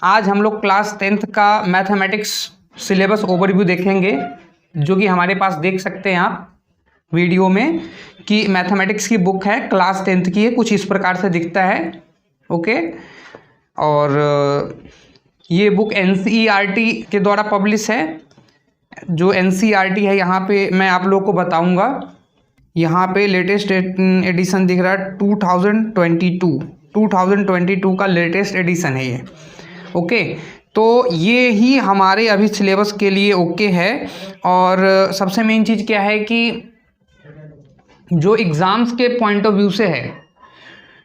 आज हम लोग क्लास 10th का मैथमेटिक्स सिलेबस ओवरव्यू देखेंगे, जो कि हमारे पास देख सकते हैं आप वीडियो में कि मैथमेटिक्स की बुक है क्लास 10th की है, कुछ इस प्रकार से दिखता है। ओके, और ये बुक NCERT के द्वारा पब्लिश है। जो NCERT है यहाँ पे मैं आप लोगों को बताऊंगा। यहाँ पे लेटेस्ट एडिशन दिख रहा है 2022 का लेटेस्ट एडिशन है ये। ओके, तो ये ही हमारे अभी सिलेबस के लिए ओके है। और सबसे मेन चीज़ क्या है कि जो एग्ज़ाम्स के पॉइंट ऑफ व्यू से है,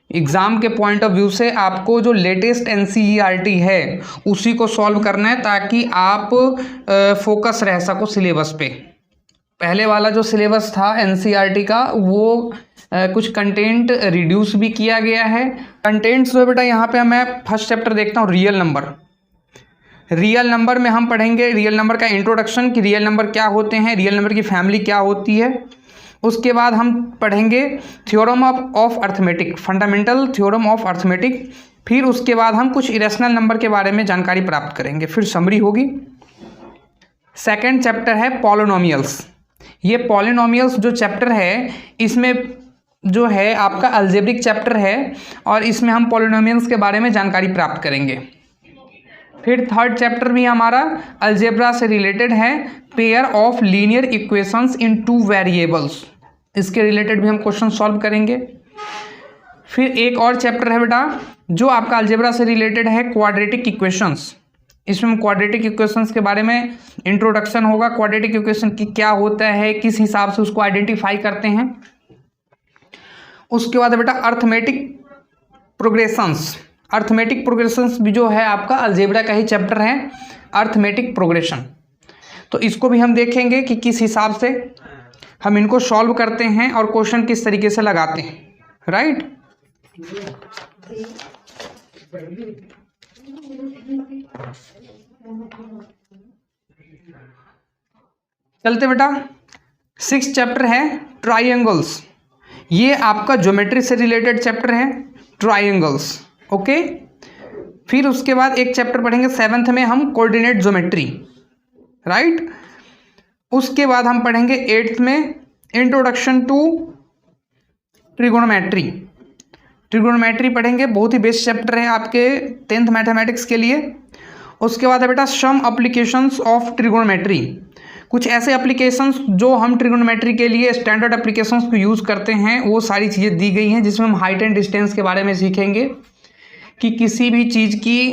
एग्ज़ाम के पॉइंट ऑफ व्यू से आपको जो लेटेस्ट NCERT है उसी को सॉल्व करना है, ताकि आप फोकस रह सको सिलेबस पे। पहले वाला जो सिलेबस था NCERT का वो कुछ कंटेंट रिड्यूस भी किया गया है। कंटेंट्स जो बेटा यहाँ पे मैं फर्स्ट चैप्टर देखता हूँ रियल नंबर। रियल नंबर में हम पढ़ेंगे रियल नंबर का इंट्रोडक्शन, कि रियल नंबर क्या होते हैं, रियल नंबर की फैमिली क्या होती है। उसके बाद हम पढ़ेंगे theorem of arithmetic, fundamental theorem of arithmetic. फिर उसके बाद हम कुछ इरेशनल नंबर के बारे में जानकारी प्राप्त करेंगे, फिर समरी होगी। सेकेंड चैप्टर है पॉलिनोमियल्स। ये पॉलिनोमियल्स जो चैप्टर है इसमें जो है आपका अलजेब्रिक चैप्टर है, और इसमें हम पॉलिनोमियल्स के बारे में जानकारी प्राप्त करेंगे। फिर थर्ड चैप्टर भी हमारा अलजेब्रा से रिलेटेड है, pair of linear equations in 2 variables. इसके रिलेटेड भी हम क्वेश्चन सॉल्व करेंगे। फिर एक और चैप्टर है बेटा जो आपका अलजेब्रा से रिलेटेड है, क्वाड्रेटिक इक्वेशंस। इसमें हम क्वाड्रेटिक इक्वेशंस के बारे में इंट्रोडक्शन होगा, क्वाड्रेटिक इक्वेशन की क्या होता है, किस हिसाब से उसको आइडेंटिफाई करते हैं। उसके बाद बेटा अर्थमेटिक प्रोग्रेशंस। अर्थमेटिक प्रोग्रेशंस भी जो है आपका अलजेब्रा का ही चैप्टर है, अर्थमेटिक प्रोग्रेशन। तो इसको भी हम देखेंगे कि किस हिसाब से हम इनको सॉल्व करते हैं और क्वेश्चन किस तरीके से लगाते हैं, राइट। चलते बेटा, 6th चैप्टर है ट्राइंगल्स। ये आपका ज्योमेट्री से रिलेटेड चैप्टर है, ट्राइंगल्स। ओके, फिर उसके बाद एक चैप्टर पढ़ेंगे 7th में हम कोऑर्डिनेट ज्योमेट्री, राइट। उसके बाद हम पढ़ेंगे 8th में इंट्रोडक्शन टू ट्रिगोनोमेट्री। ट्रिगोनोमेट्री पढ़ेंगे, बहुत ही बेस्ट चैप्टर है आपके 10th मैथमेटिक्स के लिए। उसके बाद है बेटा सम एप्लीकेशंस ऑफ ट्रिगोनोमेट्री। कुछ ऐसे एप्लीकेशंस जो हम ट्रिगोनोमेट्री के लिए स्टैंडर्ड एप्लीकेशंस को यूज़ करते हैं, वो सारी चीज़ें दी गई हैं, जिसमें हम हाइट एंड डिस्टेंस के बारे में सीखेंगे कि किसी भी चीज़ की,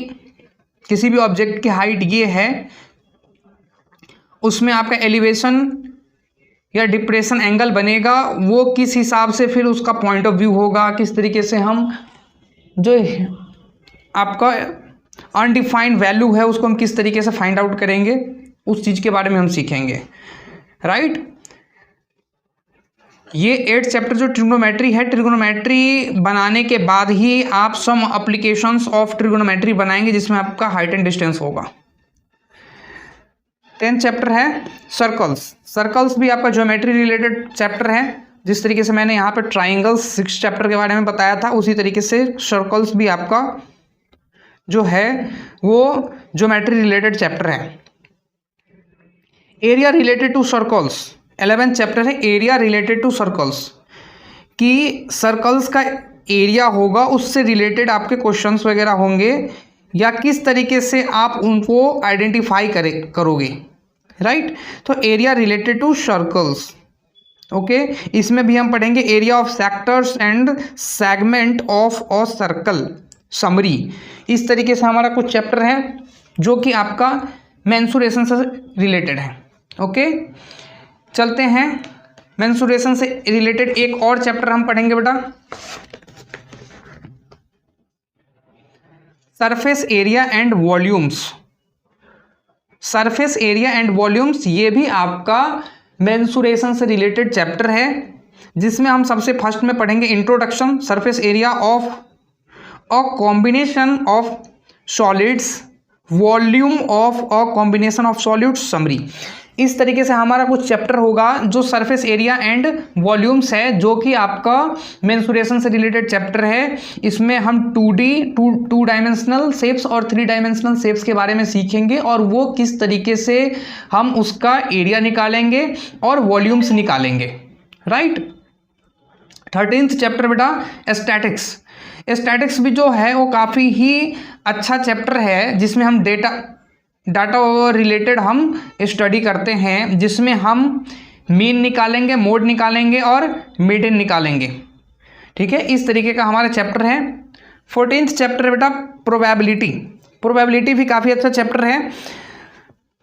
किसी भी ऑब्जेक्ट की हाइट ये है, उसमें आपका एलिवेशन या डिप्रेशन एंगल बनेगा, वो किस हिसाब से फिर उसका पॉइंट ऑफ व्यू होगा, किस तरीके से हम जो आपका अनडिफाइंड वैल्यू है उसको हम किस तरीके से फाइंड आउट करेंगे, उस चीज़ के बारे में हम सीखेंगे, राइट। ये 8th चैप्टर जो ट्रिगोनोमेट्री है, ट्रिगोनोमेट्री बनाने के बाद ही आप सम एप्लीकेशंस ऑफ ट्रिगोनोमेट्री बनाएंगे, जिसमें आपका हाइट एंड डिस्टेंस होगा। 10th चैप्टर है सर्कल्स। सर्कल्स भी आपका ज्योमेट्री रिलेटेड चैप्टर है। जिस तरीके से मैंने यहाँ पे ट्राइंगल्स 6th चैप्टर के बारे में बताया था, उसी तरीके से सर्कल्स भी आपका जो है वो ज्योमेट्री रिलेटेड चैप्टर है। Area related to circles 11th chapter है, एरिया रिलेटेड टू सर्कल्स, कि सर्कल्स का एरिया होगा, उससे रिलेटेड आपके क्वेश्चंस वगैरह होंगे, या किस तरीके से आप उनको आइडेंटिफाई करोगे, राइट। तो area related to circles, okay. इसमें भी हम पढ़ेंगे area of sectors and segment of a circle, summary. इस तरीके से हमारा कुछ चैप्टर है जो कि आपका मेंसुरेशन से रिलेटेड है। ओके, चलते हैं। मेंसुरेशन से रिलेटेड एक और चैप्टर हम पढ़ेंगे बेटा, surface area and volumes. Surface area and volumes ये भी आपका मेंसुरेशन से रिलेटेड चैप्टर है, जिसमें हम सबसे फर्स्ट में पढ़ेंगे introduction, surface area of a combination of solids, volume of a combination of solids, summary. इस तरीके से हमारा कुछ चैप्टर होगा जो सरफेस एरिया एंड वॉल्यूम्स है, जो कि आपका मेंसुरेशन से रिलेटेड चैप्टर है। इसमें हम 2D टू डायमेंशनल शेप्स और 3 डायमेंशनल शेप्स के बारे में सीखेंगे और वो किस तरीके से हम उसका एरिया निकालेंगे और वॉल्यूम्स निकालेंगे, राइट। 13th चैप्टर बेटा स्टैटिक्स। स्टैटिक्स भी जो है वो काफ़ी ही अच्छा चैप्टर है, जिसमें हम डाटा रिलेटेड हम स्टडी करते हैं, जिसमें हम मीन निकालेंगे, मोड निकालेंगे और मीडियन निकालेंगे, ठीक है। इस तरीके का हमारा चैप्टर है। 14th चैप्टर है बेटा प्रोबेबिलिटी। प्रोबेबिलिटी भी काफ़ी अच्छा चैप्टर है।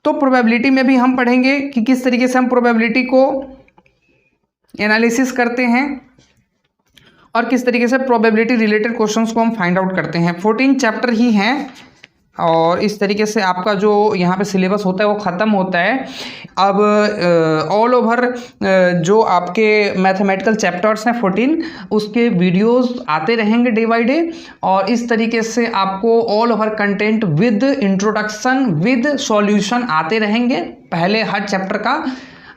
तो प्रोबेबिलिटी में भी हम पढ़ेंगे कि किस तरीके से हम प्रोबेबिलिटी को एनालिसिस करते हैं और किस तरीके से प्रोबेबिलिटी रिलेटेड क्वेश्चंस को हम फाइंड आउट करते हैं। 14 चैप्टर ही हैं और इस तरीके से आपका जो यहाँ पे सिलेबस होता है वो ख़त्म होता है। अब ऑल ओवर जो आपके मैथमेटिकल चैप्टर्स हैं 14, उसके वीडियोस आते रहेंगे डे बाय डे और इस तरीके से आपको all over content with introduction with solution आते रहेंगे। पहले हर चैप्टर का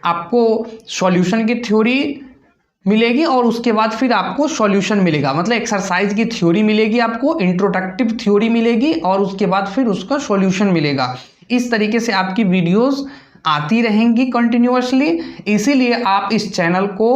आपको सॉल्यूशन की थ्योरी मिलेगी और उसके बाद फिर आपको सॉल्यूशन मिलेगा, मतलब एक्सरसाइज की थ्योरी मिलेगी, आपको इंट्रोडक्टिव थ्योरी मिलेगी और उसके बाद फिर उसका सॉल्यूशन मिलेगा। इस तरीके से आपकी वीडियोस आती रहेंगी कंटिन्यूअसली। इसीलिए आप इस चैनल को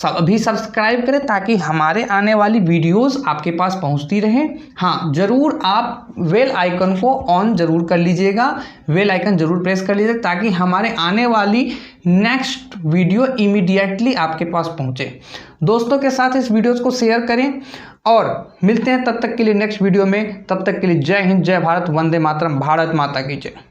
अभी सब्सक्राइब करें ताकि हमारे आने वाली वीडियोस आपके पास पहुंचती रहें। हाँ, ज़रूर आप बेल आइकन को ऑन ज़रूर कर लीजिएगा, बेल आइकन ज़रूर प्रेस कर लीजिएगा ताकि हमारे आने वाली नेक्स्ट वीडियो इमीडिएटली आपके पास पहुंचे। दोस्तों के साथ इस वीडियोस को शेयर करें और मिलते हैं तब तक के लिए नेक्स्ट वीडियो में। तब तक के लिए जय हिंद, जय भारत, वंदे मातरम, भारत माता की जय।